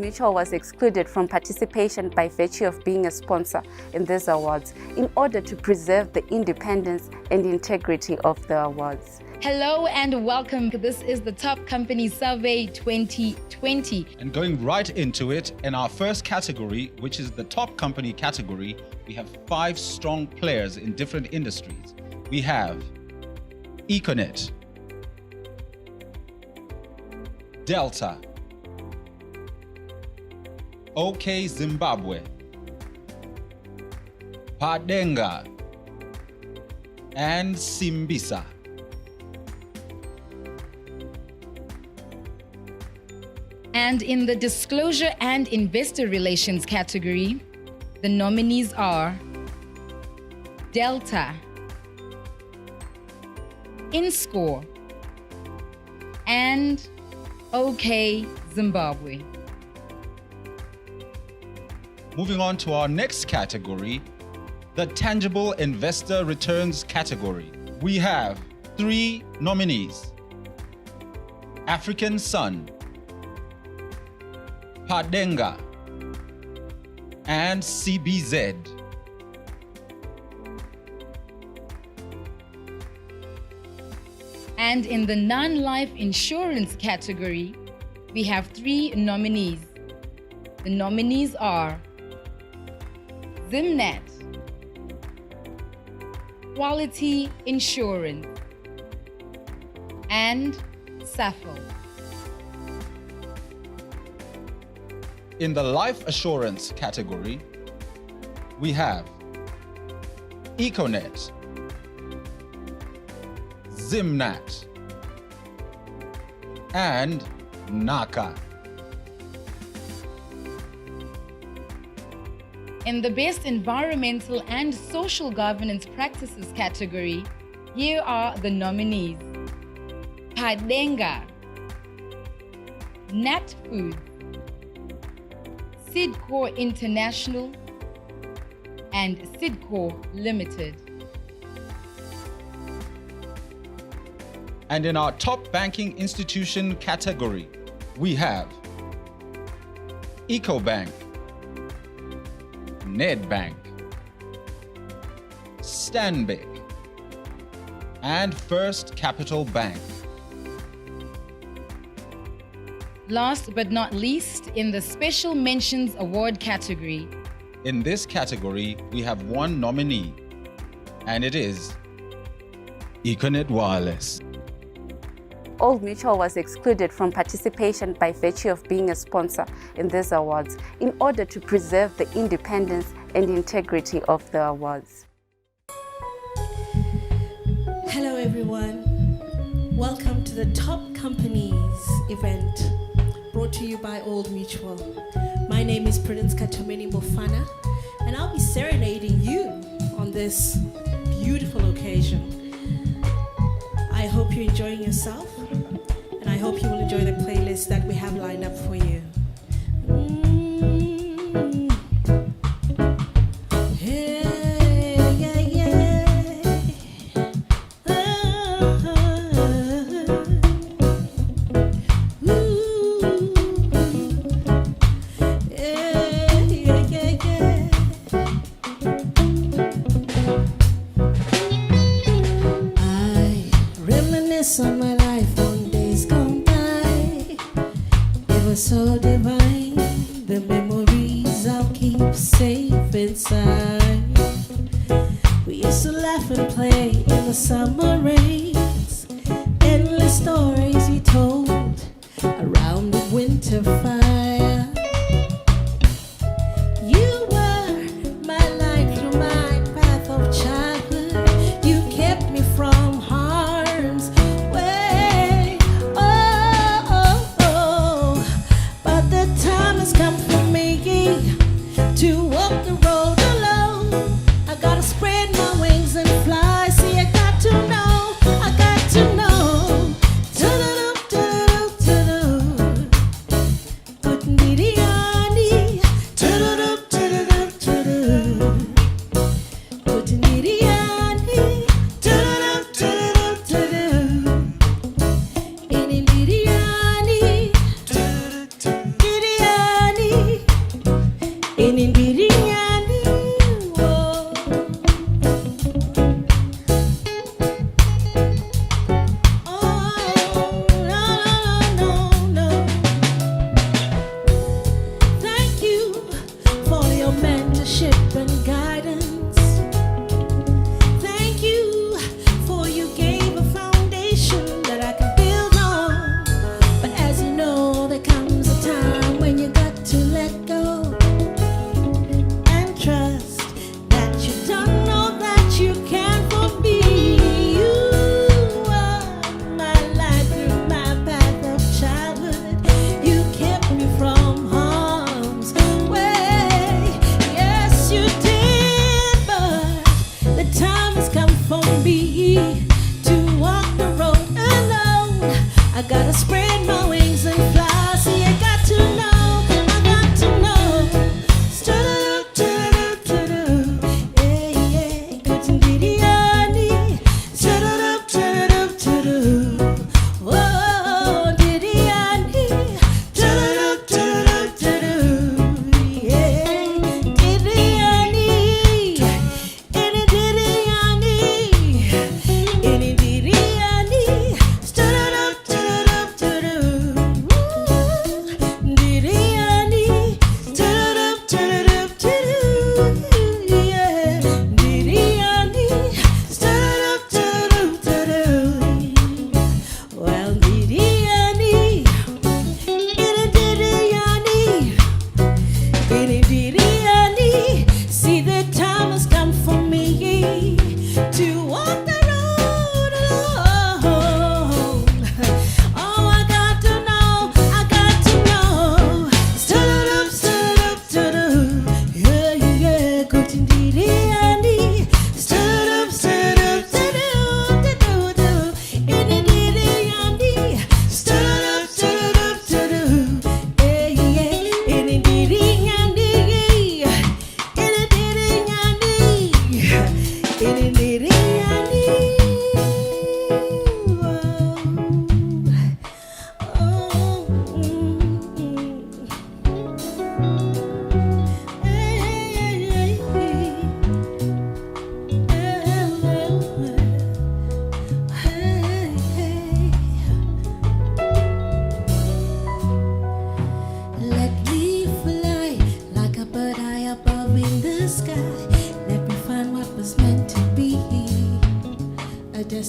Mutual was excluded from participation by virtue of being a sponsor in these awards in order to preserve the independence and integrity of the awards. Hello and welcome. This is the Top Company Survey 2020. And going right into it, in our first category, which is the Top Company category, we have 5 strong players in different industries. We have Econet, Delta, OK Zimbabwe, Padenga, and Simbisa. And in the Disclosure and Investor Relations category, the nominees are Delta, InScore, and OK Zimbabwe. Moving on to our next category, the Tangible Investor Returns category. We have 3 nominees: African Sun, Padenga, and CBZ. And in the non-life insurance category, we have 3 nominees. The nominees are Zimnet, Quality Insurance, and SAFO. In the life assurance category, we have Econet, Zimnat, and NACA. In the Best Environmental and Social Governance Practices category, here are the nominees: Padenga, Nat Foods, Sidco International, and Sidco Limited. And in our top banking institution category, we have EcoBank, Nedbank, Stanbic, and First Capital Bank. Last but not least, in the Special Mentions Award category. In this category, we have 1 nominee, and it is Econet Wireless. Old Mutual was excluded from participation by virtue of being a sponsor in these awards in order to preserve the independence and integrity of the awards. Hello everyone, welcome to the Top Companies event brought to you by Old Mutual. My name is Prudence Katomeni Mofana and I'll be serenading you on this beautiful occasion. I hope you're enjoying yourself and I hope you will enjoy the playlist that we have lined up for you. On my life on days gone by, it was so divine. The memories I'll keep safe inside. We used to laugh and play in the summer rains. Endless stories we told around the winter fire. You were my light through my path of childhood. You kept me from harm's way. But the time has come for me to walk the road alone. I gotta spread my wings and fly. See, I got to know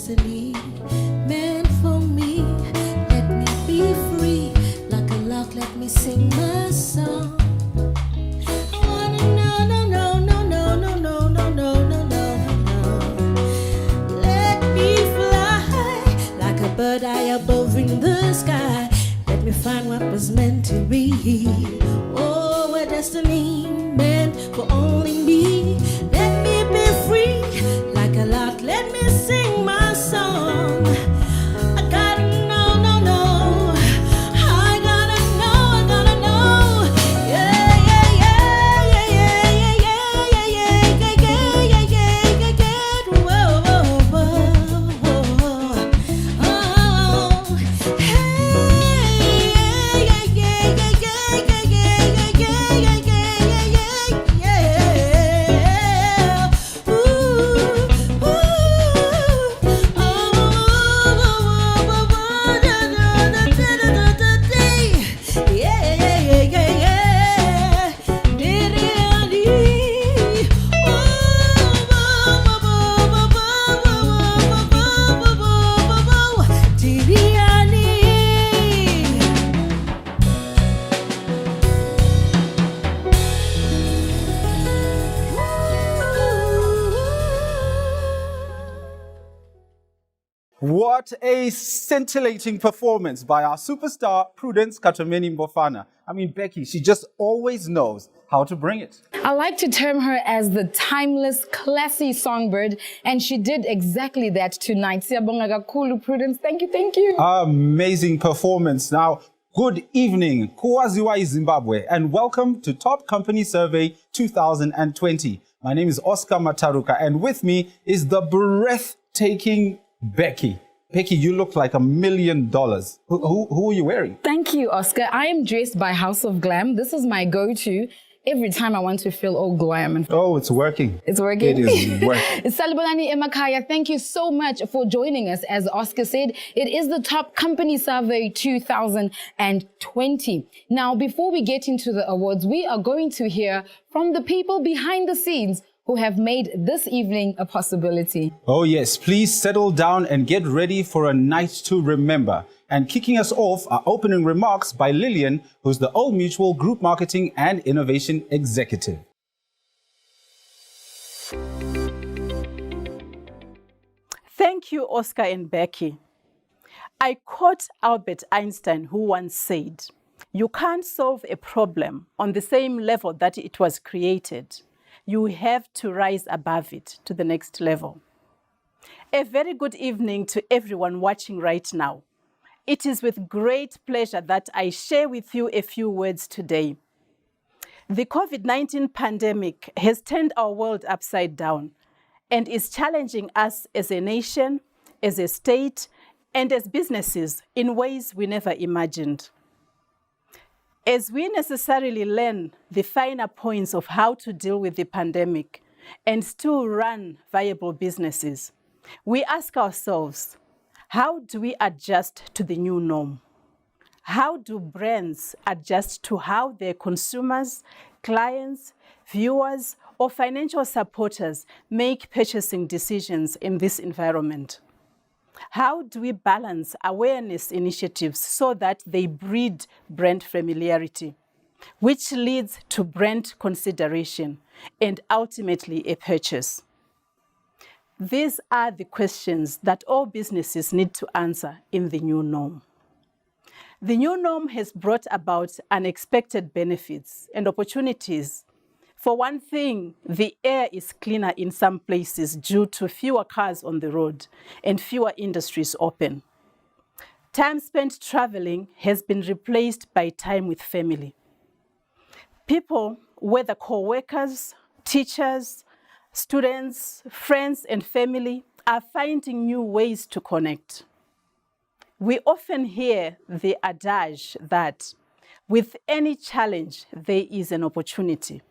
destiny meant for me. Let me be free, like a lark, let me sing my song. I wanna know, no, no, no, no, no, no, no, no, no, no, no. Let me fly, like a bird high above in the sky. Let me find what was meant to be. Oh, a destiny meant for only me. Let me be free, like a lark, let me sing my song. I gotta know, no, no. I gotta know. Yeah, yeah, yeah, yeah, yeah, yeah, yeah, yeah, yeah, yeah, yeah, yeah, yeah. Whoa, whoa, whoa, whoa. Oh, hey, yeah, yeah, yeah, yeah, yeah, yeah, yeah, yeah, yeah, yeah. Ooh, ooh, oh, yeah, yeah, yeah, yeah, yeah. What a scintillating performance by our superstar, Prudence Katomeni Mbofana. I mean, Becky, she just always knows how to bring it. I like to term her as the timeless, classy songbird, and she did exactly that tonight. Siyabonga kakhulu, Prudence. Thank you. Amazing performance. Now, good evening, Kwaziwa Zimbabwe, and welcome to Top Company Survey 2020. My name is Oscar Mataruka, and with me is the breathtaking Becky. Becky, you look like $1 million. Who are you wearing? Thank you, Oscar. I am dressed by House of Glam. This is my go-to every time I want to feel all glam. Oh, it's working. It's working. It is working. Salibonani Emakaya, thank you so much for joining us. As Oscar said, it is the Top Company Survey 2020. Now, before we get into the awards, we are going to hear from the people behind the scenes who have made this evening a possibility. Oh yes, please settle down and get ready for a night to remember. And kicking us off are opening remarks by Lillian, who's the Old Mutual Group Marketing and Innovation Executive. Thank you, Oscar and Becky. I quote Albert Einstein, who once said, "You can't solve a problem on the same level that it was created. You have to rise above it to the next level." A very good evening to everyone watching right now. It is with great pleasure that I share with you a few words today. The COVID-19 pandemic has turned our world upside down and is challenging us as a nation, as a state, and as businesses in ways we never imagined. As we necessarily learn the finer points of how to deal with the pandemic and still run viable businesses, we ask ourselves, how do we adjust to the new norm? How do brands adjust to how their consumers, clients, viewers, or financial supporters make purchasing decisions in this environment? How do we balance awareness initiatives so that they breed brand familiarity, which leads to brand consideration and ultimately a purchase? These are the questions that all businesses need to answer in the new norm. The new norm has brought about unexpected benefits and opportunities. For one thing, the air is cleaner in some places due to fewer cars on the road and fewer industries open. Time spent traveling has been replaced by time with family. People, whether co-workers, teachers, students, friends, and family, are finding new ways to connect. We often hear the adage that with any challenge, there is an opportunity.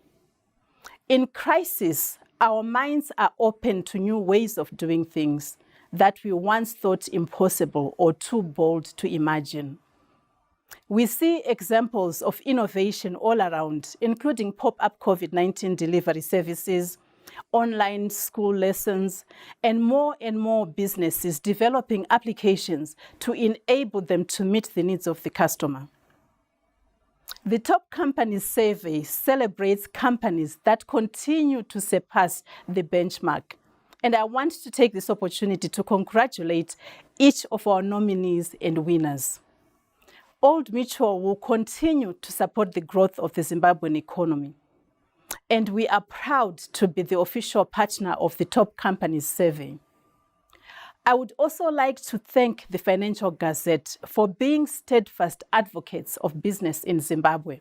In crisis, our minds are open to new ways of doing things that we once thought impossible or too bold to imagine. We see examples of innovation all around, including pop-up COVID-19 delivery services, online school lessons, and more businesses developing applications to enable them to meet the needs of the customer. The Top Companies survey celebrates companies that continue to surpass the benchmark. And I want to take this opportunity to congratulate each of our nominees and winners. Old Mutual will continue to support the growth of the Zimbabwean economy. And we are proud to be the official partner of the Top Companies survey. I would also like to thank the Financial Gazette for being steadfast advocates of business in Zimbabwe.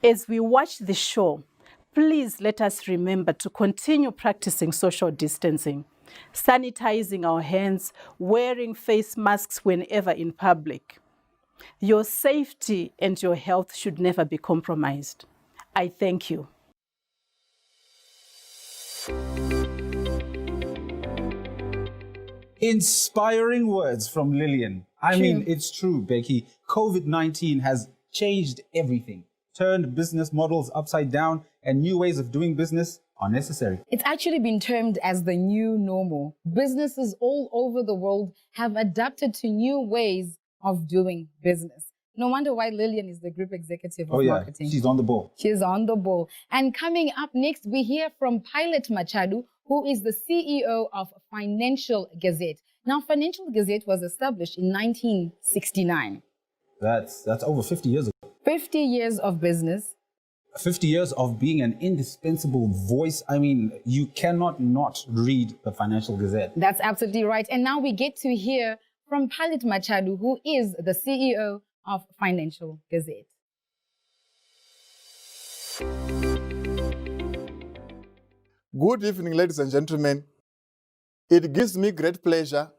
As we watch the show, please let us remember to continue practicing social distancing, sanitizing our hands, wearing face masks whenever in public. Your safety and your health should never be compromised. I thank you. Inspiring words from Lillian. I mean, it's true, Becky. COVID-19 has changed everything, turned business models upside down, and new ways of doing business are necessary. It's actually been termed as the new normal. Businesses all over the world have adapted to new ways of doing business. No wonder why Lillian is the group executive of marketing. She's on the ball. She's on the ball. And coming up next, we hear from Pilot Machadu, who is the CEO of Financial Gazette. Now, Financial Gazette was established in 1969. That's over 50 years ago. 50 years of business. 50 years of being an indispensable voice. I mean, you cannot not read the Financial Gazette. That's absolutely right. And now we get to hear from Pilot Machadu, who is the CEO of Financial Gazette. Good evening, ladies and gentlemen. It gives me great pleasure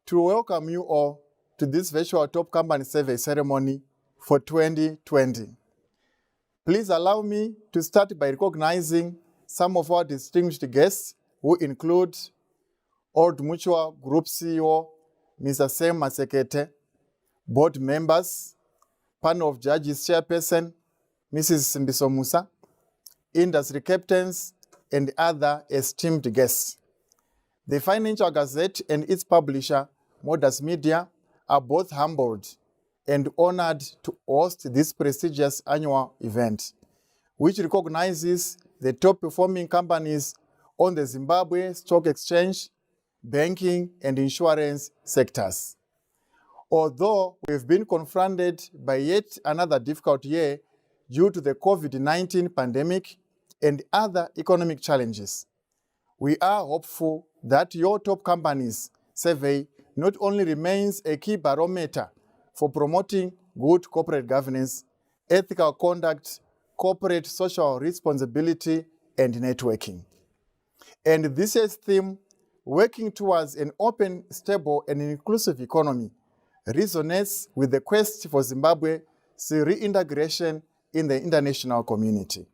to welcome you all to this virtual Top Company Survey ceremony for 2020. Please allow me to start by recognizing some of our distinguished guests, who include Old Mutual Group CEO, Mr. Sam Masekete, board members, panel of judges chairperson, Mrs. Simbiso Musa, industry captains, and other esteemed guests. The Financial Gazette and its publisher, Modus Media, are both humbled and honored to host this prestigious annual event, which recognizes the top performing companies on the Zimbabwe Stock Exchange, banking, and insurance sectors. Although we've been confronted by yet another difficult year due to the COVID-19 pandemic and other economic challenges, we are hopeful that your Top Companies survey not only remains a key barometer for promoting good corporate governance, ethical conduct, corporate social responsibility, and networking. And this year's theme, working towards an open, stable, and inclusive economy, resonates with the quest for Zimbabwe's reintegration in the international community.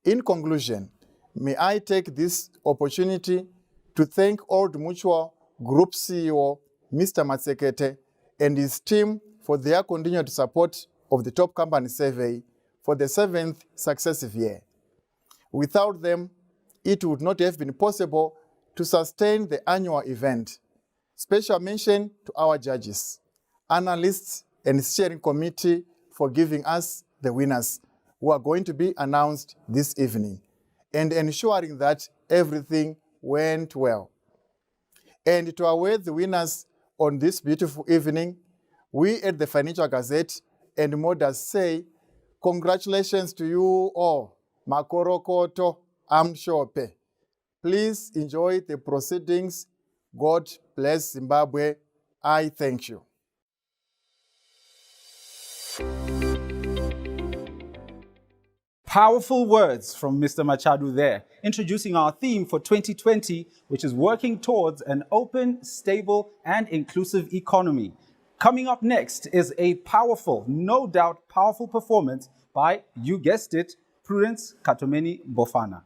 In conclusion, may I take this opportunity to thank Old Mutual Group CEO, Mr. Matsekete, and his team for their continued support of the Top Company Survey for the 7th successive year. Without them, it would not have been possible to sustain the annual event. Special mention to our judges, analysts, and steering committee for giving us the winners, who are going to be announced this evening, and ensuring that everything went well. And to award the winners on this beautiful evening, we at the Financial Gazette and Modus say, congratulations to you all, Makorokoto Amshope. Please enjoy the proceedings. God bless Zimbabwe. I thank you. Powerful words from Mr. Machadu there, introducing our theme for 2020, which is working towards an open, stable, and inclusive economy. Coming up next is a powerful, no doubt powerful performance by, you guessed it, Prudence Katomeni Bofana.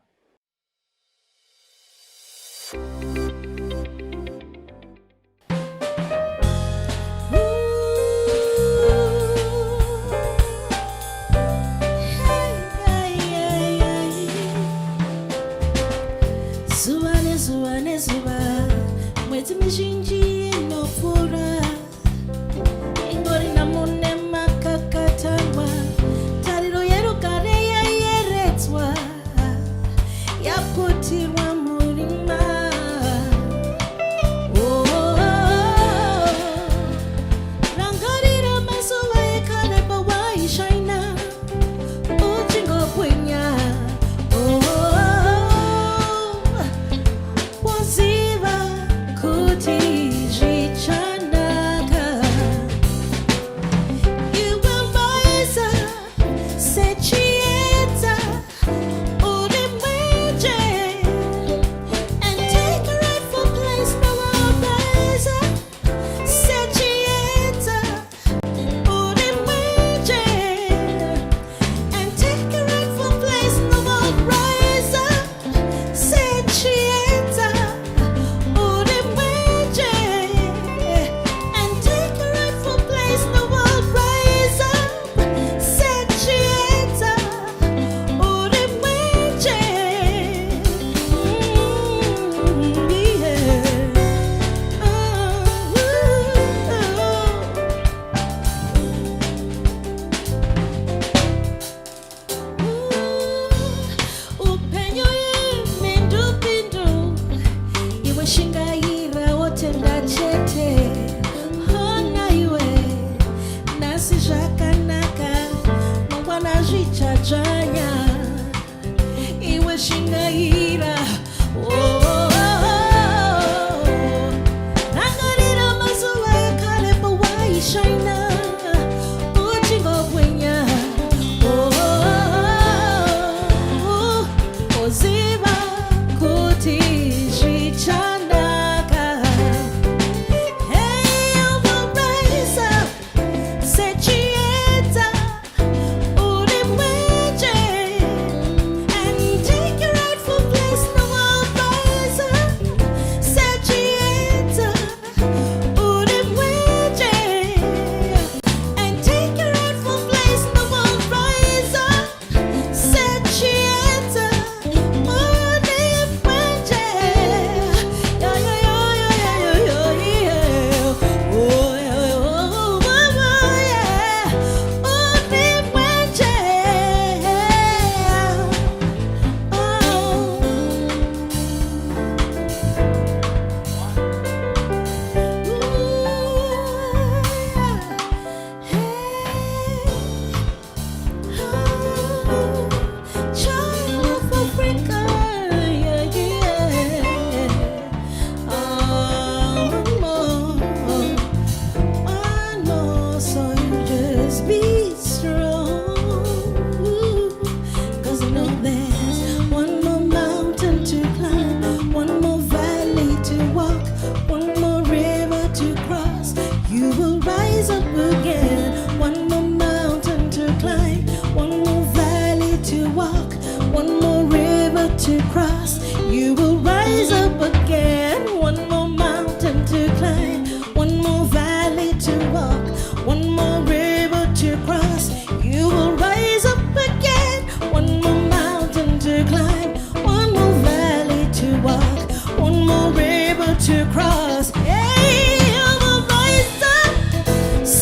to cross. You will rise up again. One more mountain to climb, one more valley to walk, one more river to cross. You will rise up again. One more mountain to climb, one more valley to walk, one more river to cross. Hey, you will rise up,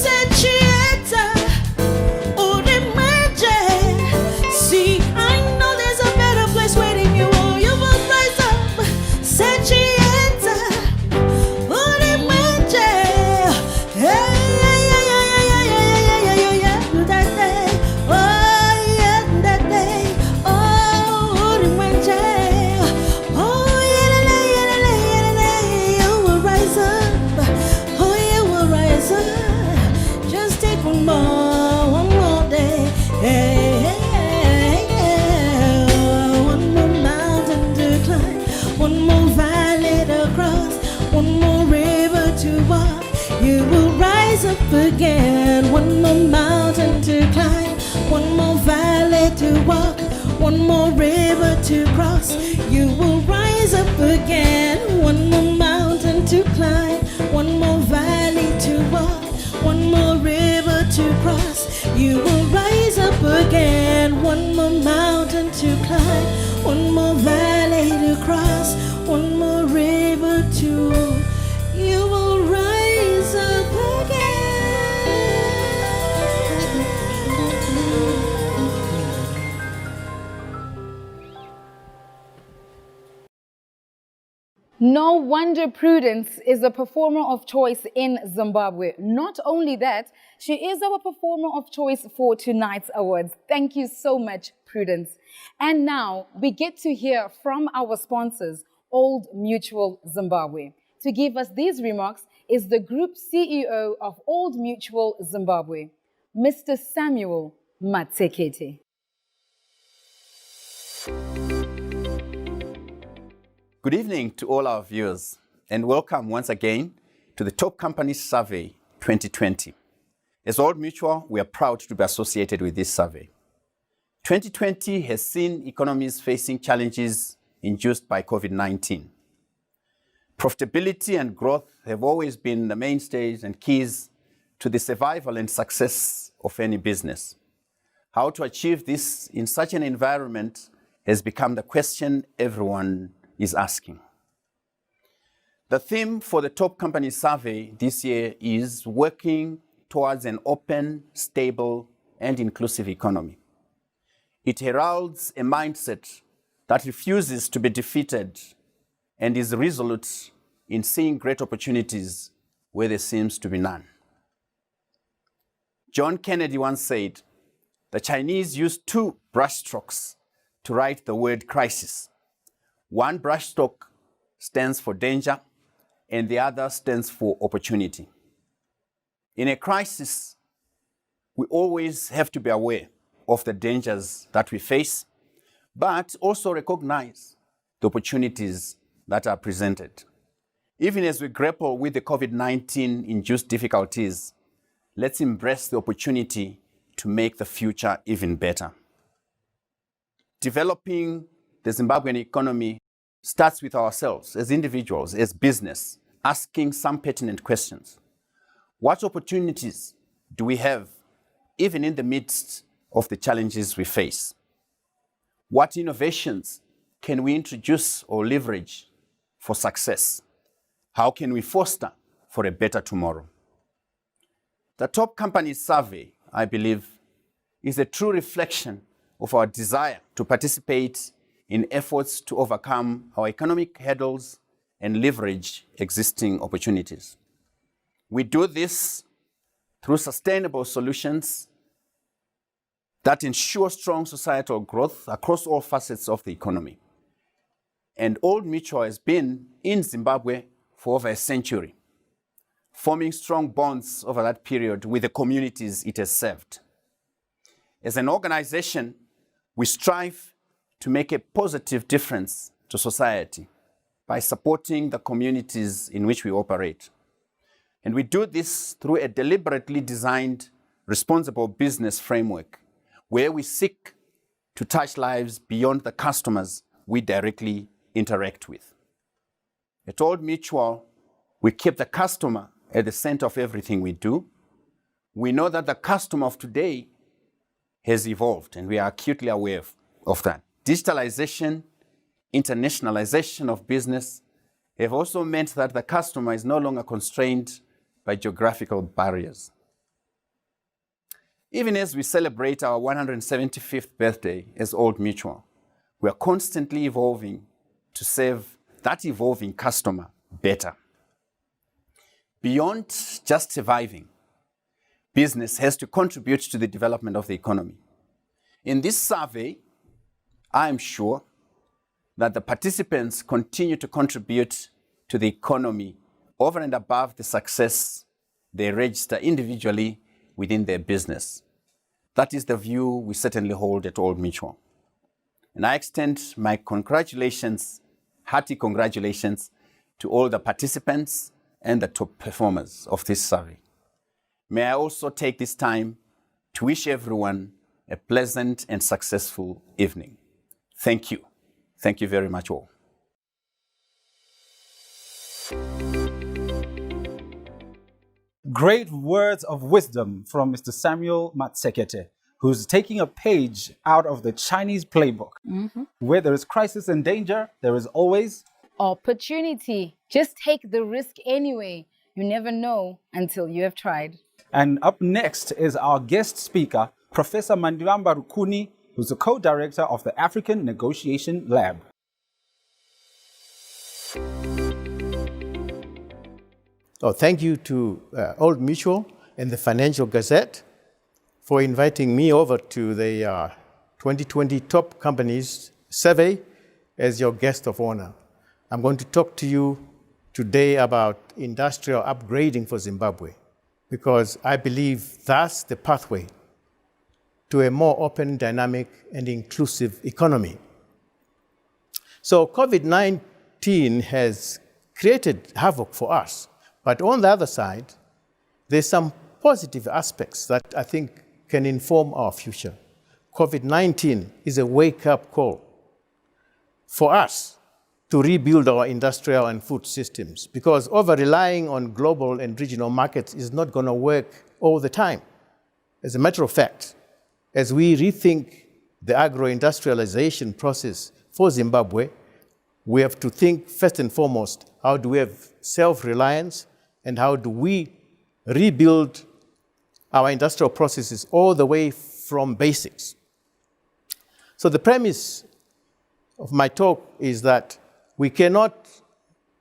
Sachieta, Urimeje. See, I know there's a better place waiting you. Oh, you will rise up, Sachieta, Urimeje. Hey, yeah, yeah, yeah, yeah, yeah, yeah, yeah, yeah, yeah, yeah. Do that day, oh yeah, that day, oh Urimeje. Oh yeah, you will rise up. Oh, you will rise up. Just take one more day. Hey, hey, hey. One more mountain to climb, one more valley to cross, one more river to walk. You will rise up again. One more mountain to climb, one more valley to walk, one more river to cross. You will rise up again. One more mountain to climb, one more valley to walk, one more river to cross. You will rise up again. One more mountain to climb, one more valley to cross, one more river to. You will rise up again. No wonder Prudence is a performer of choice in Zimbabwe. Not only that, she is our performer of choice for tonight's awards. Thank you so much, Prudence. And now we get to hear from our sponsors, Old Mutual Zimbabwe. To give us these remarks is the Group CEO of Old Mutual Zimbabwe, Mr. Samuel Matsekete. Good evening to all our viewers, and welcome once again to the Top Companies Survey 2020. As Old Mutual, we are proud to be associated with this survey. 2020 has seen economies facing challenges induced by COVID-19. Profitability and growth have always been the mainstays and keys to the survival and success of any business. How to achieve this in such an environment has become the question everyone is asking. The theme for the Top Company Survey this year is working towards an open, stable, and inclusive economy. It heralds a mindset that refuses to be defeated and is resolute in seeing great opportunities where there seems to be none. John Kennedy once said, "The Chinese used two brushstrokes to write the word crisis. One brushstroke stands for danger, and the other stands for opportunity." In a crisis, we always have to be aware of the dangers that we face, but also recognize the opportunities that are presented. Even as we grapple with the COVID-19 induced difficulties, let's embrace the opportunity to make the future even better. Developing the Zimbabwean economy starts with ourselves as individuals, as business, asking some pertinent questions. What opportunities do we have even in the midst of the challenges we face? What innovations can we introduce or leverage for success? How can we foster for a better tomorrow? The Top Companies Survey, I believe, is a true reflection of our desire to participate in efforts to overcome our economic hurdles and leverage existing opportunities. We do this through sustainable solutions that ensure strong societal growth across all facets of the economy. And Old Mutual has been in Zimbabwe for over a century, forming strong bonds over that period with the communities it has served. As an organization, we strive to make a positive difference to society by supporting the communities in which we operate. And we do this through a deliberately designed responsible business framework where we seek to touch lives beyond the customers we directly interact with. At Old Mutual, we keep the customer at the center of everything we do. We know that the customer of today has evolved, and we are acutely aware of that. Digitalization, internationalization of business have also meant that the customer is no longer constrained by geographical barriers. Even as we celebrate our 175th birthday as Old Mutual, we are constantly evolving to serve that evolving customer better. Beyond just surviving, business has to contribute to the development of the economy. In this survey, I am sure that the participants continue to contribute to the economy over and above the success they register individually within their business. That is the view we certainly hold at Old Mutual. And I extend my congratulations, hearty congratulations, to all the participants and the top performers of this survey. May I also take this time to wish everyone a pleasant and successful evening. Thank you. Thank you very much all. Great words of wisdom from Mr. Samuel Matsekete, who's taking a page out of the Chinese playbook. Where there is crisis and danger, there is always Opportunity. Just take the risk anyway. You never know until you have tried. And up next is our guest speaker, Professor Mandibamba Rukuni, who's the co-director of the African Negotiation Lab. So thank you to Old Mutual and the Financial Gazette for inviting me over to the 2020 Top Companies Survey as your guest of honor. I'm going to talk to you today about industrial upgrading for Zimbabwe, because I believe that's the pathway to a more open, dynamic, and inclusive economy. So COVID-19 has created havoc for us. But on the other side, there's some positive aspects that I think can inform our future. COVID-19 is a wake-up call for us to rebuild our industrial and food systems, because over-relying on global and regional markets is not going to work all the time. As a matter of fact, as we rethink the agro-industrialization process for Zimbabwe, we have to think first and foremost, how do we have self-reliance, and how do we rebuild our industrial processes all the way from basics. So the premise of my talk is that we cannot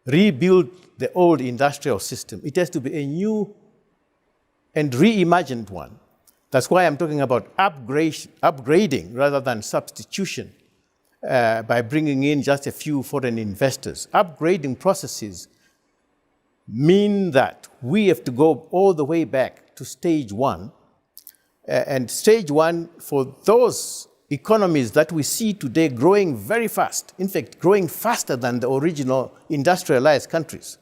rebuild the old industrial system. It has to be a new and reimagined one. That's why I'm talking about upgrading rather than substitution by bringing in just a few foreign investors. Upgrading processes mean that we have to go all the way back to stage one. And stage one, for those economies that we see today growing very fast, in fact, growing faster than the original industrialized countries.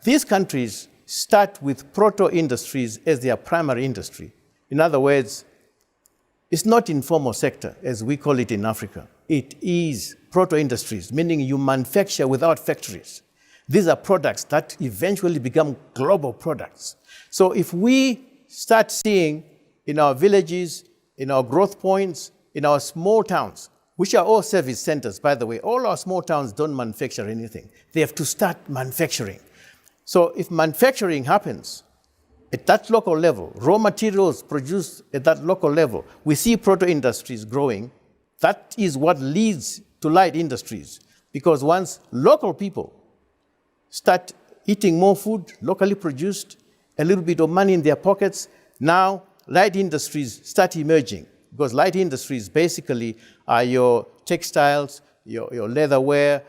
These countries start with proto-industries as their primary industry. In other words, it's not informal sector, as we call it in Africa. It is proto-industries, meaning you manufacture without factories. These are products that eventually become global products. So if we start seeing in our villages, in our growth points, in our small towns, which are all service centers, by the way, all our small towns don't manufacture anything. They have to start manufacturing. So if manufacturing happens at that local level, raw materials produced at that local level, we see proto-industries growing. That is what leads to light industries. Because once local people start eating more food, locally produced, a little bit of money in their pockets, now light industries start emerging. Because light industries basically are your textiles, your leatherware,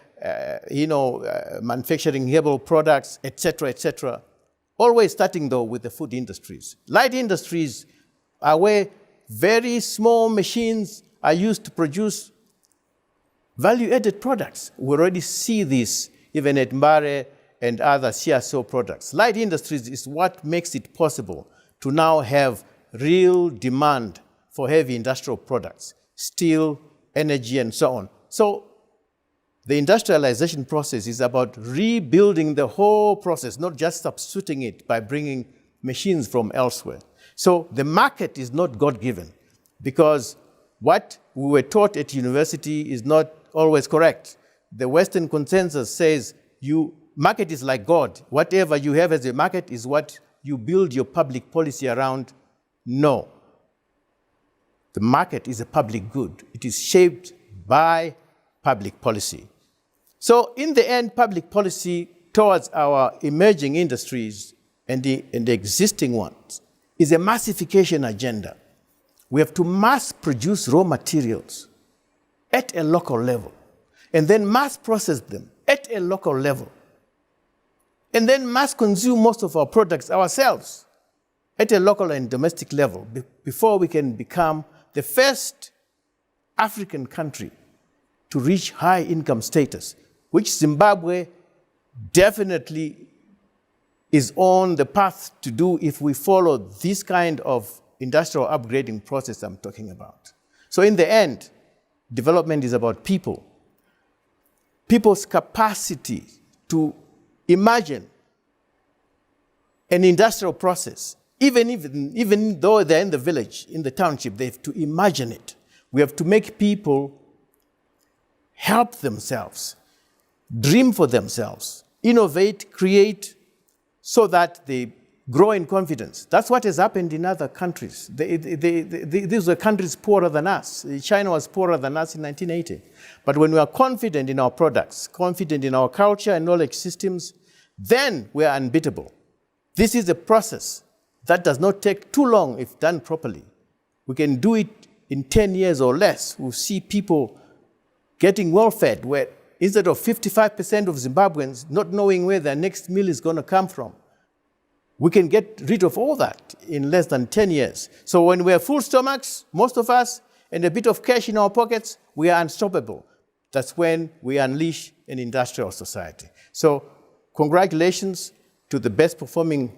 manufacturing herbal products, etc., etc. Always starting though with the food industries. Light industries are where very small machines are used to produce value-added products. We already see this even at Mbare and other CSO products. Light industries is what makes it possible to now have real demand for heavy industrial products, steel, energy, and so on. So The industrialization process is about rebuilding the whole process, not just substituting it by bringing machines from elsewhere. So the market is not God-given, because what we were taught at university is not always correct. The Western consensus says market is like God. Whatever you have as a market is what you build your public policy around. No. The market is a public good. It is shaped by public policy. So in the end, public policy towards our emerging industries and the existing ones is a massification agenda. We have to mass produce raw materials at a local level, and then mass process them at a local level, and then mass consume most of our products ourselves at a local and domestic level before we can become the first African country to reach high income status, which Zimbabwe definitely is on the path to do if we follow this kind of industrial upgrading process I'm talking about. So in the end, development is about people. People's capacity to imagine an industrial process, even though they're in the village, in the township, they have to imagine it. We have to make people help themselves, dream for themselves, innovate, create, so that they grow in confidence. That's what has happened in other countries. These were countries poorer than us. China was poorer than us in 1980. But when we are confident in our products, confident in our culture and knowledge systems, then we are unbeatable. This is a process that does not take too long if done properly. We can do it in 10 years or less. We'll see people getting well-fed, where instead of 55% of Zimbabweans not knowing where their next meal is going to come from, we can get rid of all that in less than 10 years. So when we have full stomachs, most of us, and a bit of cash in our pockets, we are unstoppable. That's when we unleash an industrial society. So congratulations to the best performing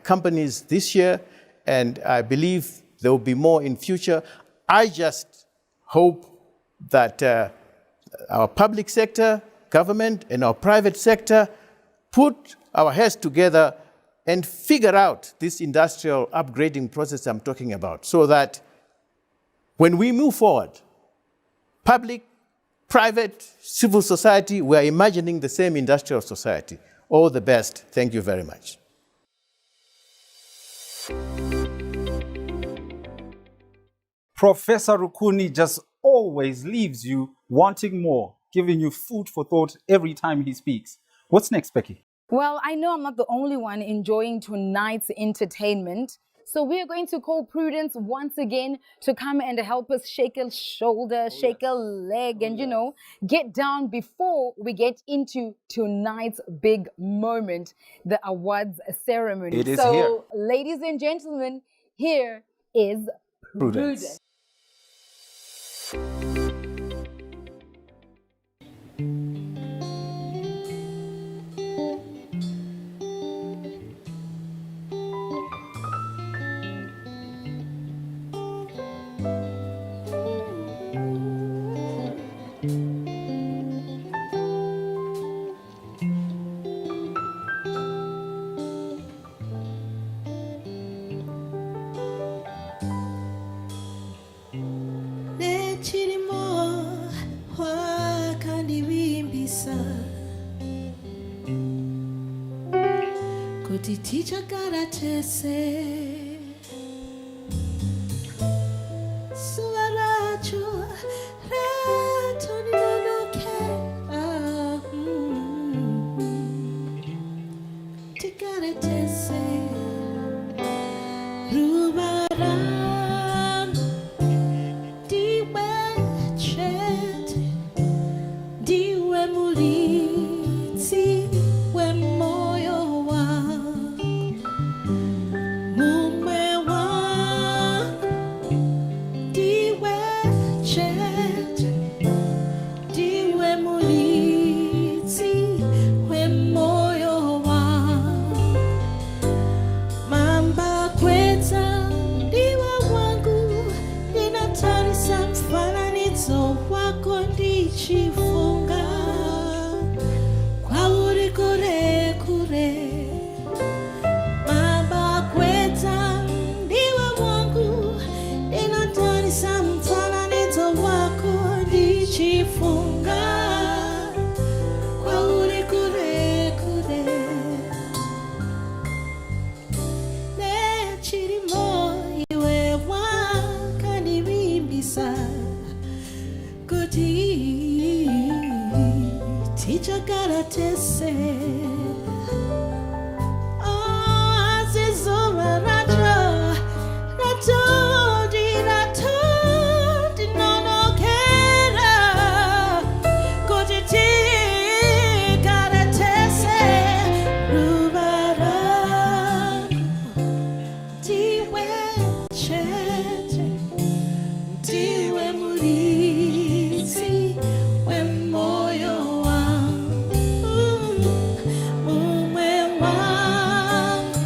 companies this year, and I believe there will be more in future. I just hope that our public sector, government, and our private sector put our heads together and figure out this industrial upgrading process I'm talking about, so that when we move forward, public, private, civil society, we're imagining the same industrial society. All the best. Thank you very much. Professor Rukuni just always leaves you wanting more, giving you food for thought every time he speaks. What's next, Becky? Well, I know I'm not the only one enjoying tonight's entertainment. So we're going to call Prudence once again to come and help us shake a shoulder, shake a leg, and, you know, get down before we get into tonight's big moment, the awards ceremony. It is here. Ladies and gentlemen, here is Prudence. Teacher karatese Suarachu Ratoni nonoke Tikaratese Rubaran Diwe chet Diwe muliti We moyo wa Chifunga nifunga kwa uri kure kure ne chirimo iwe wakanibimbisa kuti tichakaratese azizoma rajo nonokera kuti tikaratese ruvara ndiwe chete ndiwe muridzi wemoyo wangu umwe wangu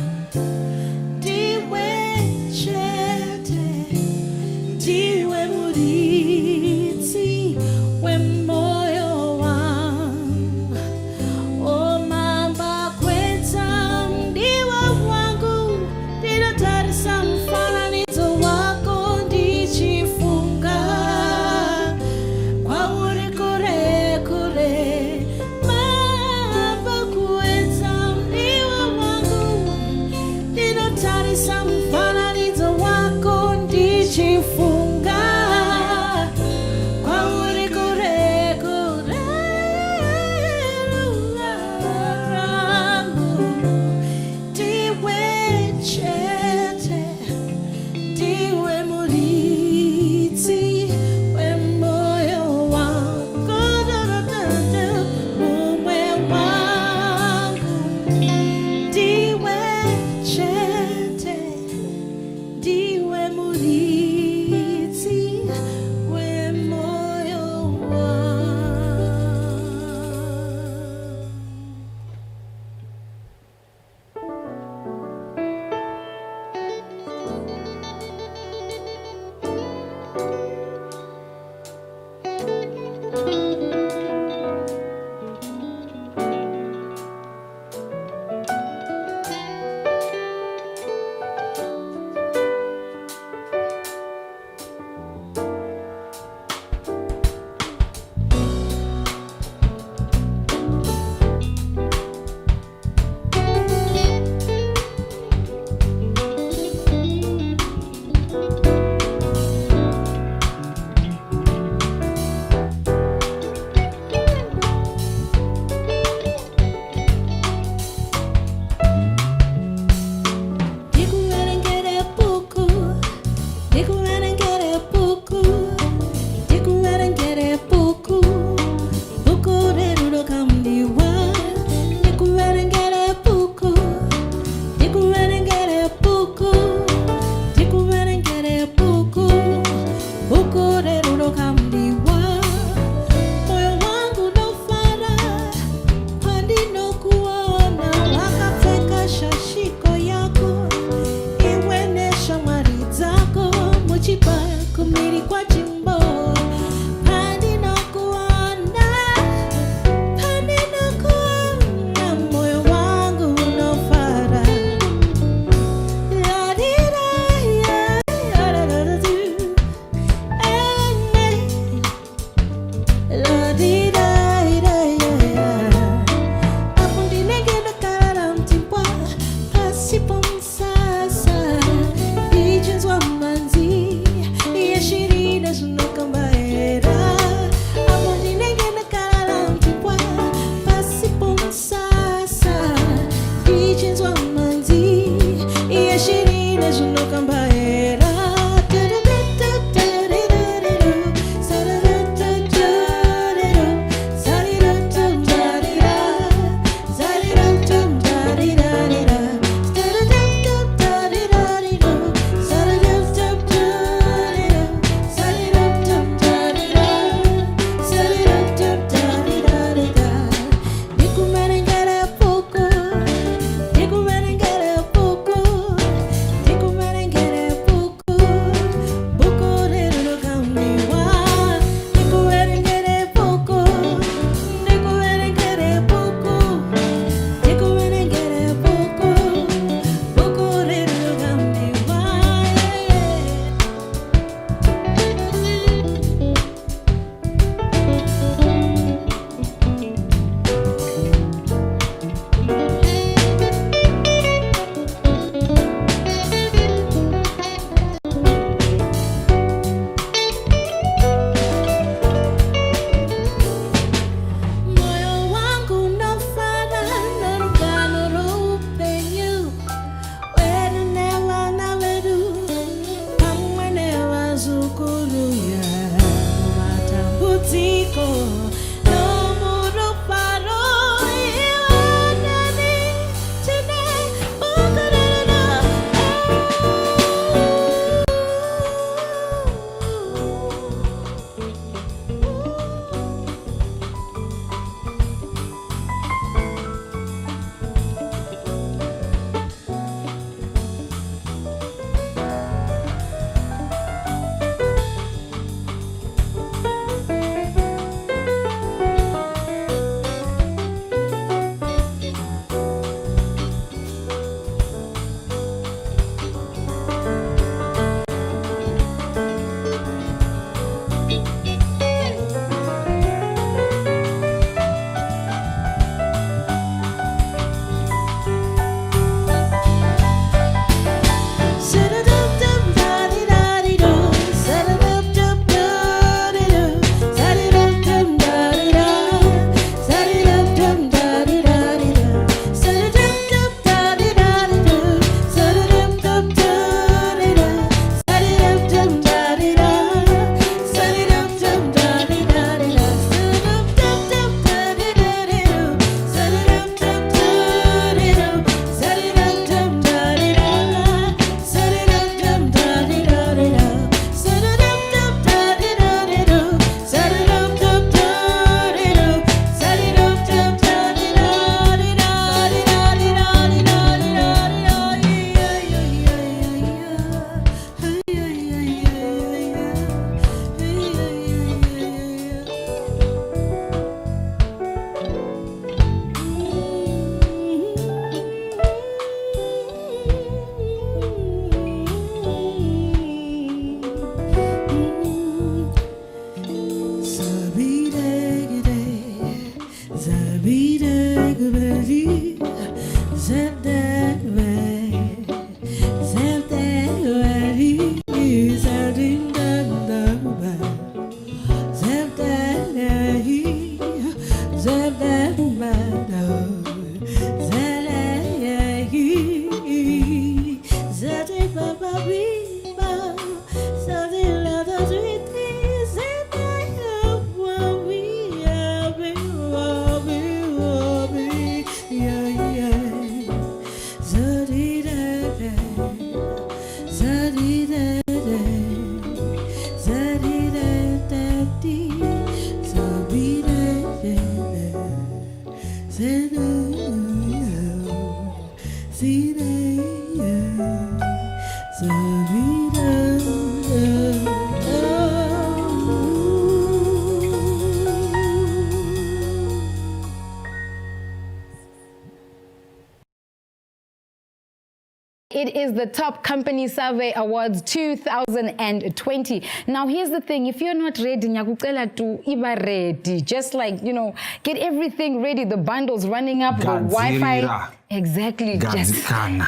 It is the Top Company Survey Awards 2020. Now, here's the thing. If you're not ready, nyakucela tu iba ready. Just like, you know, get everything ready. The bundles running up, the Wi-Fi. Exactly. Just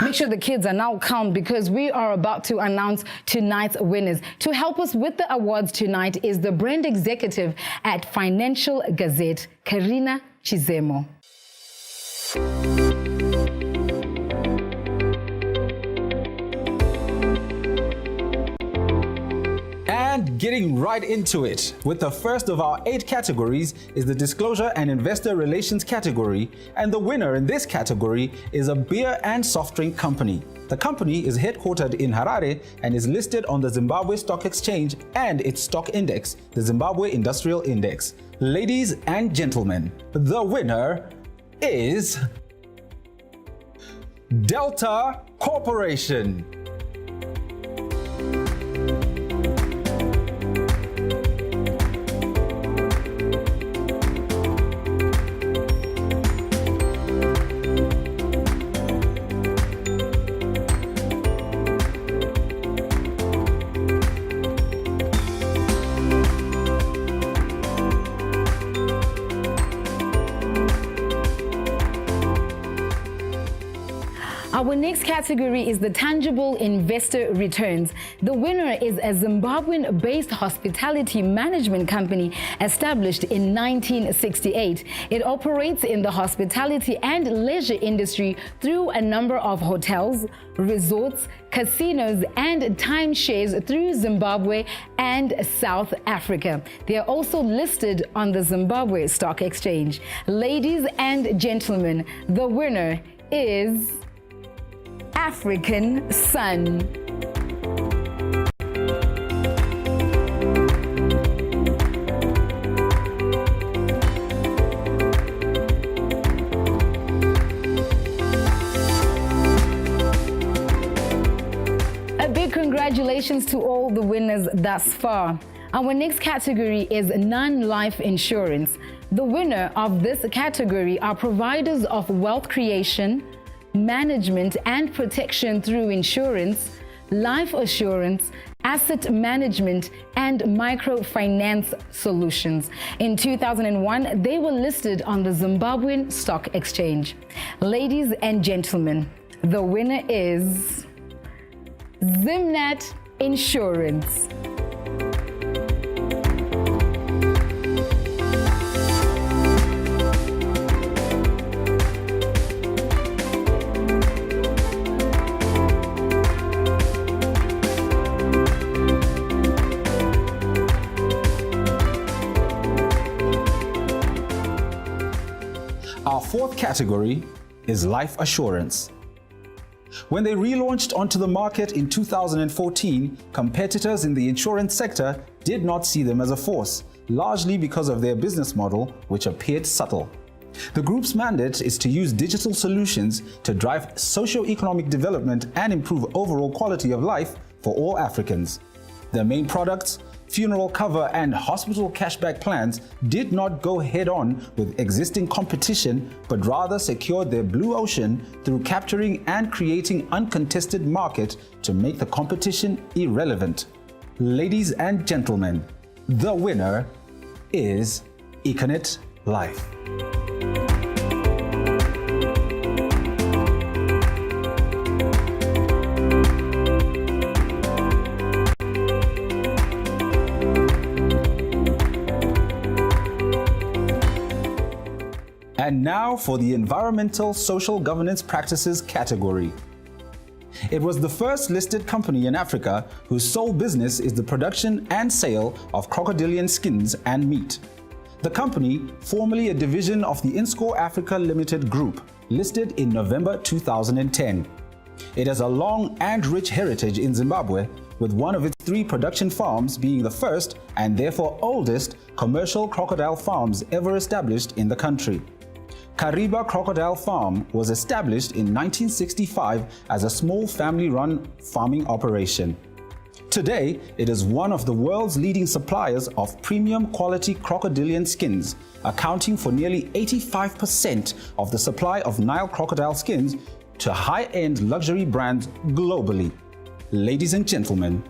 make sure the kids are now calm because we are about to announce tonight's winners. To help us with the awards tonight is the brand executive at Financial Gazette, Karina Chizemo. And getting right into it, with the first of our 8 categories is the Disclosure and Investor Relations category, and the winner in this category is a beer and soft drink company. The company is headquartered in Harare and is listed on the Zimbabwe Stock Exchange and its stock index, the Zimbabwe Industrial Index. Ladies and gentlemen, the winner is Delta Corporation. Our next category is the tangible investor returns. The winner is a Zimbabwean-based hospitality management company established in 1968. It operates in the hospitality and leisure industry through a number of hotels, resorts, casinos, and timeshares through Zimbabwe and South Africa. They are also listed on the Zimbabwe Stock Exchange. Ladies and gentlemen, the winner is African Sun. A big congratulations to all the winners thus far. Our next category is non-life insurance. The winner of this category are providers of wealth creation, management and protection through insurance, life assurance, asset management, and microfinance solutions. In 2001, they were listed on the Zimbabwean Stock Exchange. Ladies and gentlemen, the winner is Zimnat Insurance. Our fourth category is life assurance. When they relaunched onto the market in 2014, competitors in the insurance sector did not see them as a force, largely because of their business model, which appeared subtle. The group's mandate is to use digital solutions to drive socio-economic development and improve overall quality of life for all Africans. Their main products, funeral cover and hospital cashback plans, did not go head-on with existing competition, but rather secured their blue ocean through capturing and creating uncontested market to make the competition irrelevant. Ladies and gentlemen, the winner is Econet Life. And now for the environmental social governance practices category. It was the first listed company in Africa whose sole business is the production and sale of crocodilian skins and meat. The company, formerly a division of the Inscore Africa Limited Group, listed in November 2010. It has a long and rich heritage in Zimbabwe, with one of its 3 production farms being the first and therefore oldest commercial crocodile farms ever established in the country. Kariba Crocodile Farm was established in 1965 as a small family-run farming operation. Today, it is one of the world's leading suppliers of premium quality crocodilian skins, accounting for nearly 85% of the supply of Nile crocodile skins to high-end luxury brands globally. Ladies and gentlemen,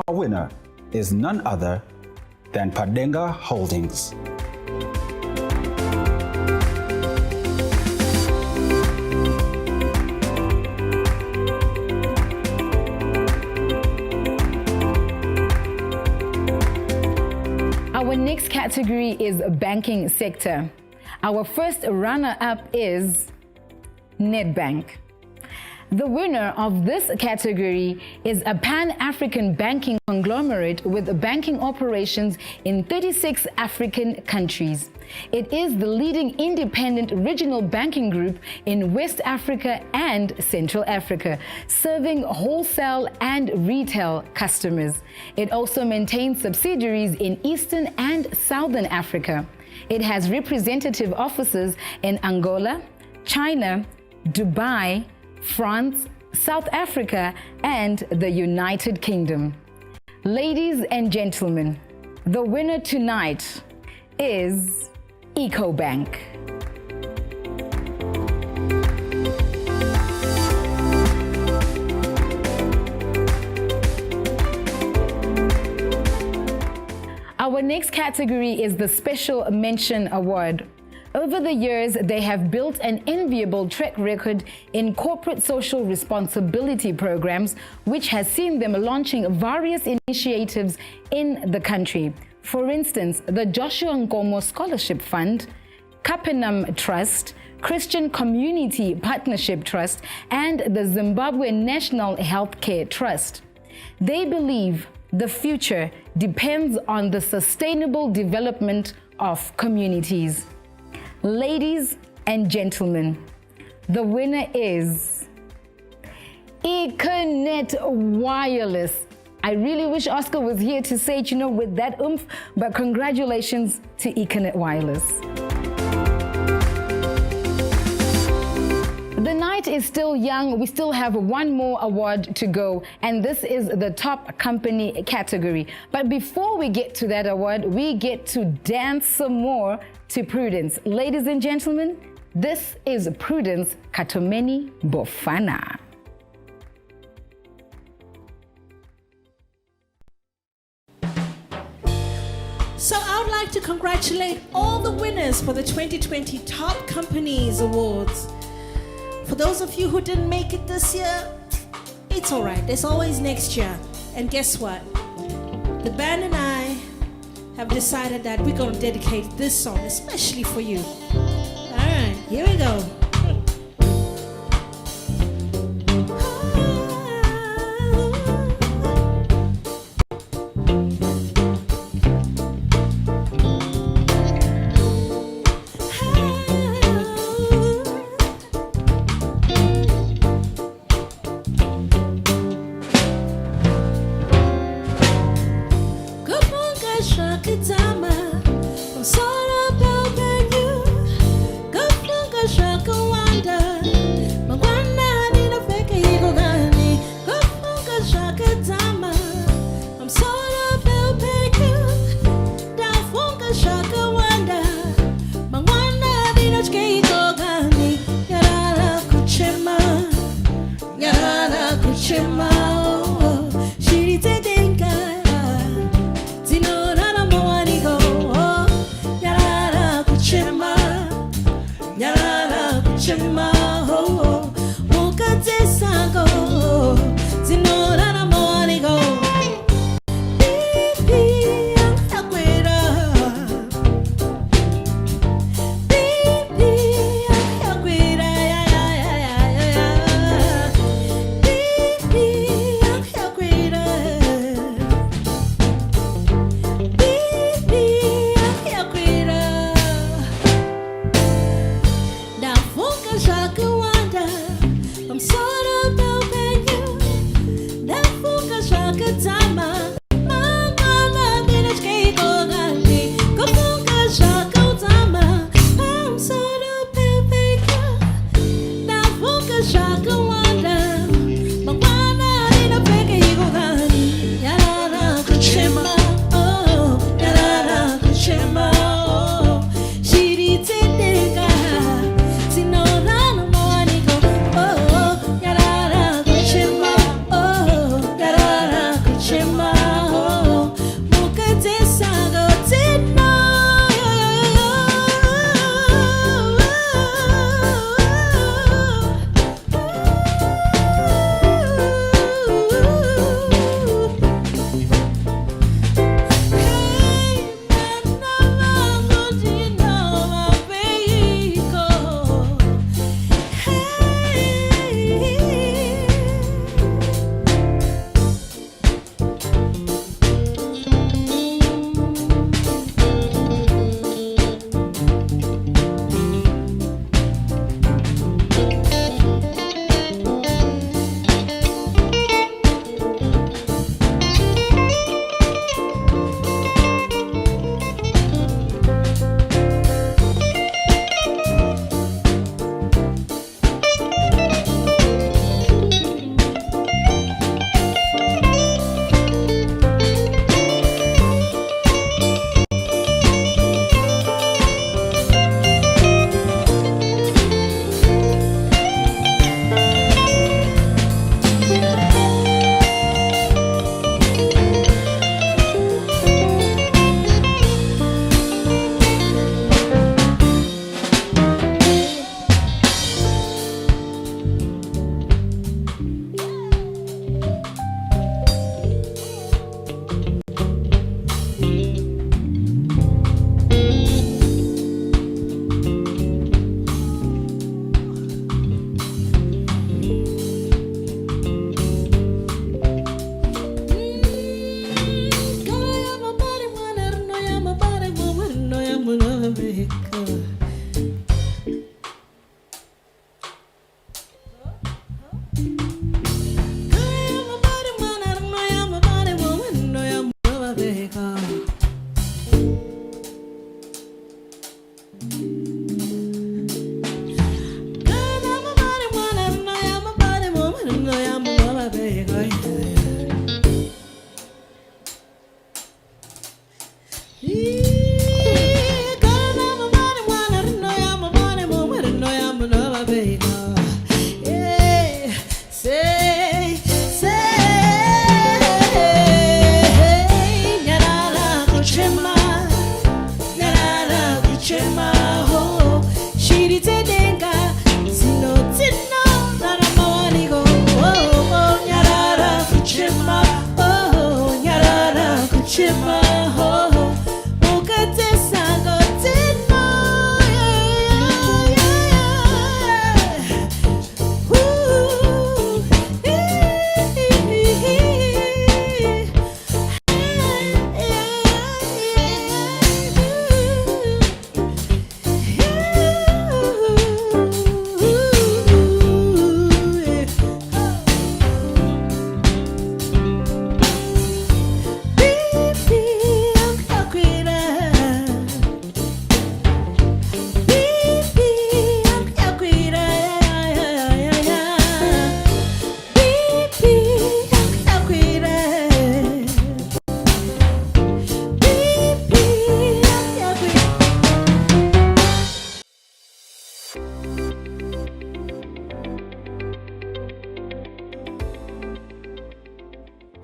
our winner is none other than Padenga Holdings. Our next category is banking sector. Our first runner-up is Nedbank. The winner of this category is a Pan-African banking conglomerate with banking operations in 36 African countries. It is the leading independent regional banking group in West Africa and Central Africa, serving wholesale and retail customers. It also maintains subsidiaries in Eastern and Southern Africa. It has representative offices in Angola, China, Dubai, France, South Africa, and the United Kingdom. Ladies and gentlemen, the winner tonight is EcoBank. Our next category is the Special Mention Award. Over the years, they have built an enviable track record in corporate social responsibility programs, which has seen them launching various initiatives in the country. For instance, the Joshua Nkomo Scholarship Fund, Kapenam Trust, Christian Community Partnership Trust, and the Zimbabwe National Healthcare Trust. They believe the future depends on the sustainable development of communities. Ladies and gentlemen, the winner is Keynote Wireless. I really wish Oscar was here to say it, with that oomph, but congratulations to Keynote Wireless. The night is still young. We still have one more award to go, and this is the top company category. But before we get to that award, we get to dance some more to Prudence. Ladies and gentlemen, this is Prudence Katomeni Bofana. So I would like to congratulate all the winners for the 2020 Top Companies Awards. For those of you who didn't make it this year, it's all right. There's always next year. And guess what? The band and I have decided that we're going to dedicate this song especially for you. All right, here we go. I'm sorry about you.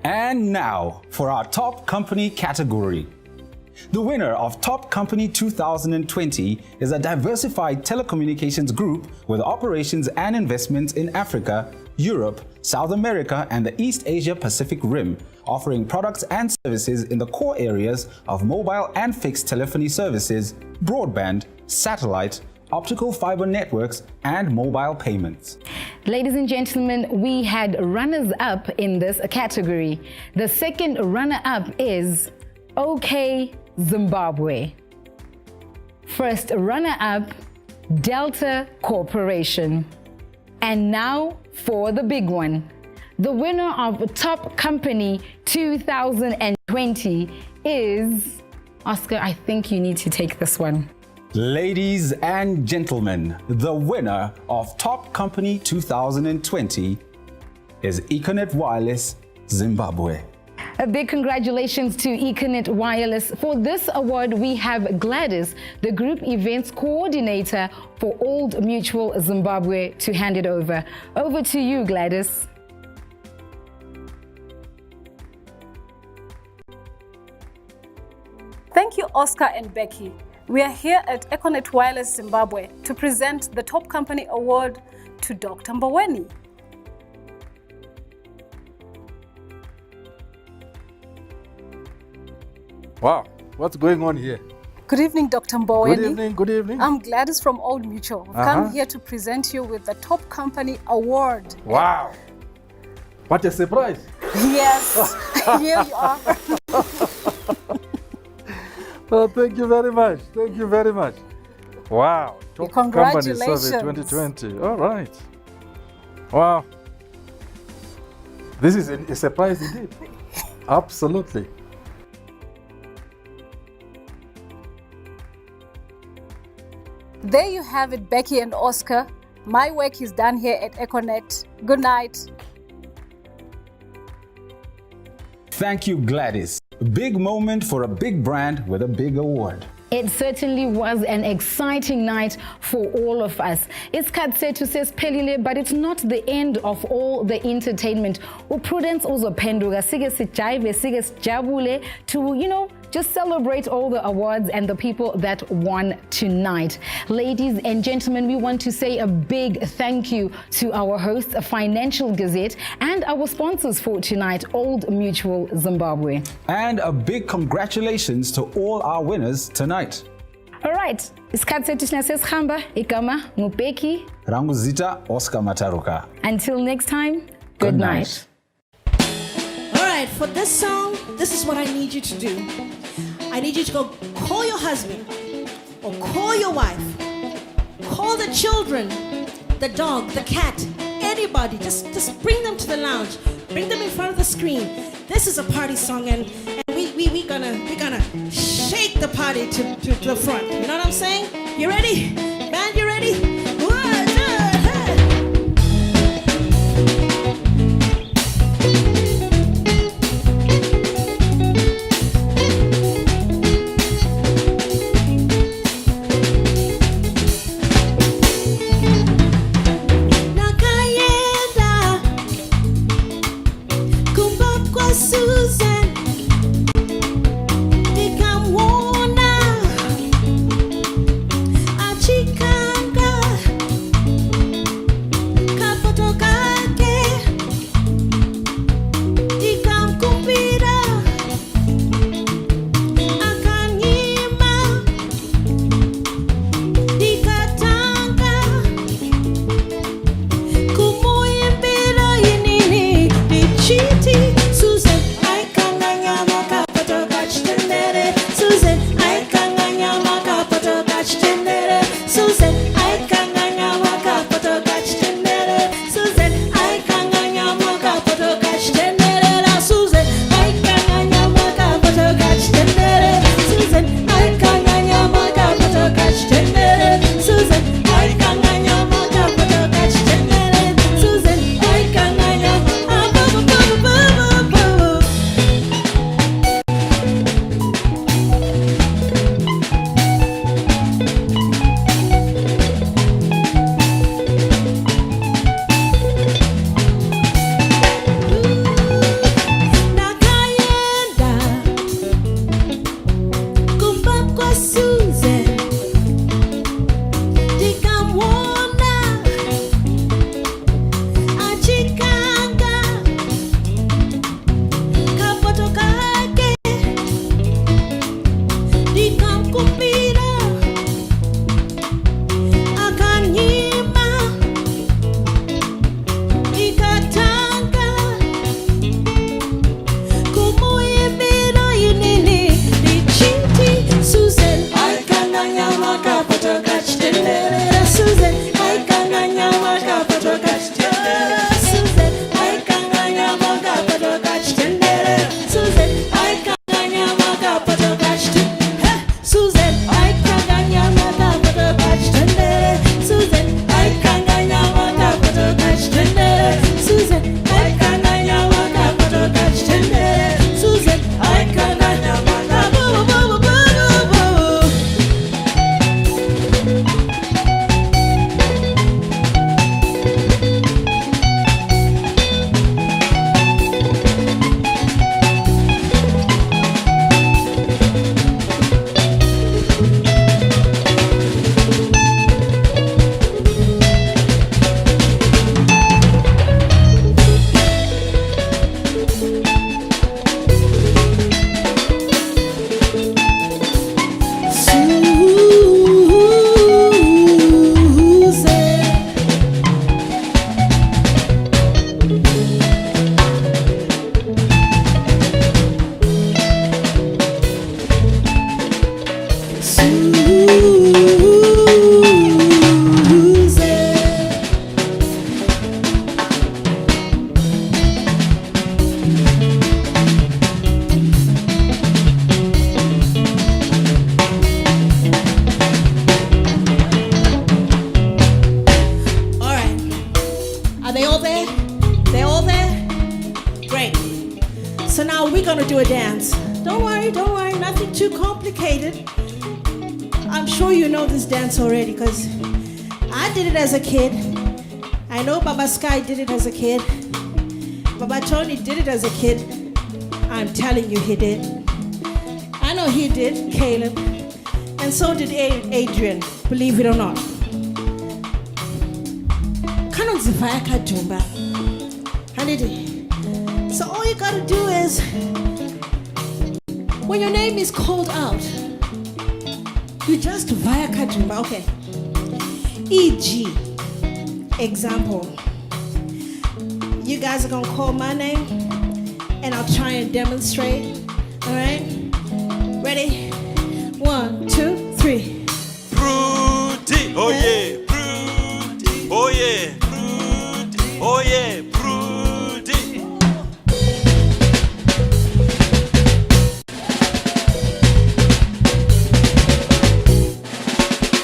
And now for our Top Company category. The winner of Top Company 2020 is a diversified telecommunications group with operations and investments in Africa, Europe, South America, and the East Asia Pacific Rim, offering products and services in the core areas of mobile and fixed telephony services, broadband, satellite, optical fiber networks, and mobile payments. Ladies and gentlemen, we had runners-up in this category. The second runner-up is OK Zimbabwe. First runner-up, Delta Corporation. And now for the big one. The winner of Top Company 2020 is... Oscar, I think you need to take this one. Ladies and gentlemen, the winner of Top Company 2020 is Econet Wireless Zimbabwe. A big congratulations to Econet Wireless. For this award, we have Gladys, the Group Events Coordinator for Old Mutual Zimbabwe, to hand it over. Over to you, Gladys. Thank you, Oscar and Becky. We are here at Econet Wireless Zimbabwe to present the Top Company Award to Dr. Mboweni. Wow, what's going on here? Good evening, Dr. Mboweni. Good evening, good evening. I'm Gladys from Old Mutual. I've come here to present you with the Top Company Award. Wow, what a surprise. Yes, here you are. Oh, thank you very much. Thank you very much. Wow. Top Company Survey 2020. All right. Wow. This is a surprise indeed. Absolutely. There you have it, Becky and Oscar. My work is done here at Econet. Good night. Thank you, Gladys. A big moment for a big brand with a big award. It certainly was an exciting night for all of us. Isikhathi sesiphelile, but it's not the end of all the entertainment. Prudence uzophenduka sike sijive sike sijabule to just celebrate all the awards and the people that won tonight. Ladies and gentlemen, we want to say a big thank you to our hosts, Financial Gazette, and our sponsors for tonight, Old Mutual Zimbabwe. And a big congratulations to all our winners tonight. All right, isikhathi sethu sinasesihamba, igama nguBecky. Rangu zita Oscar Mataruka. Until next time, good night. All right, for this song, this is what I need you to do. I need you to go call your husband or call your wife, call the children, the dog, the cat, anybody. Just bring them to the lounge, bring them in front of the screen. This is a party song, and we're gonna shake the party to the front. You know what I'm saying? You ready? Band, you ready? 1, 2, hey. Nakayenda kumba kwa Susan nikamwona achikanga kapoto kake nikamkumbira akanyima nikatanga kumuimbira inini nichiti Susan aikanganyama kapoto kachitendere Susan aikanganyama kapoto kachitendere Susan aikanganyama kapoto kachitendere Susan aikanganyama kapoto kachitendere la Susan aikanganyama kapoto kachitendere Susan aikanganyama kapoto kachitendere Susan aikanganyama kapoto kachitendere Susan aikanganyama nakayenda kumba kwa Susan nikamwona achikanga kapoto kake nikamkumbira akanyima nikatanga kumuimbira inini nichiti Susan aikanganyama kapoto kachitendere Susan aikanganyama kapoto kachitendere Susan aikanganyama kapoto kachitendere Susan aikanganyama kapoto kachitendere Susan aikanganyama kapoto kachitendere Susan aikanganyama kapoto kachitendere Susan aikanganyama kapoto kachitendere Susan aikanganyama kapoto All right. Are they all there? They're all there? Great. So now we're going to do a dance. Don't worry, nothing too complicated. I'm sure you know this dance already because I did it as a kid. I know Baba Sky did it as a kid. Baba Tony did it as a kid. I'm telling you he did. I know he did, Caleb. And so did Adrian, believe it or not. Kanonzivaya kadumba. So all you gotta do is, when your name is called out, you just via kadumba. Okay. E.g. Example. You guys are gonna call my name, and I'll try and demonstrate. All right? Ready? 1, 2, 3. Fruity, oh yeah, fruity, oh yeah, fruity, oh yeah, fruity.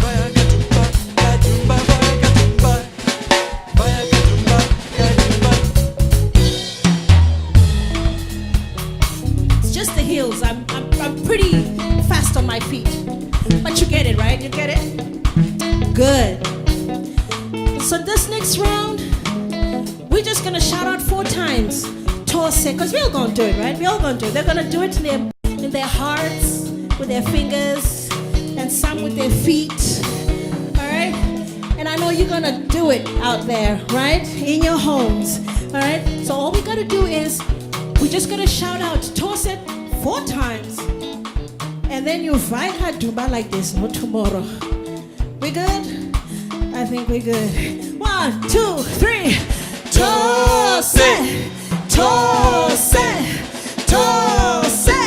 Vaya Good. So this next round, we're just gonna shout out 4 times. Toss it, because we're all gonna do it, right? We're all gonna do it. They're gonna do it in their hearts, with their fingers, and some with their feet. All right? And I know you're gonna do it out there, right? In your homes. All right? So all we gotta do is, we're just gonna shout out, toss it 4 times. And then you fight her Duba like this, no tomorrow. We good? I think we're good. 1, 2, 3. Toss it, toss it, toss it.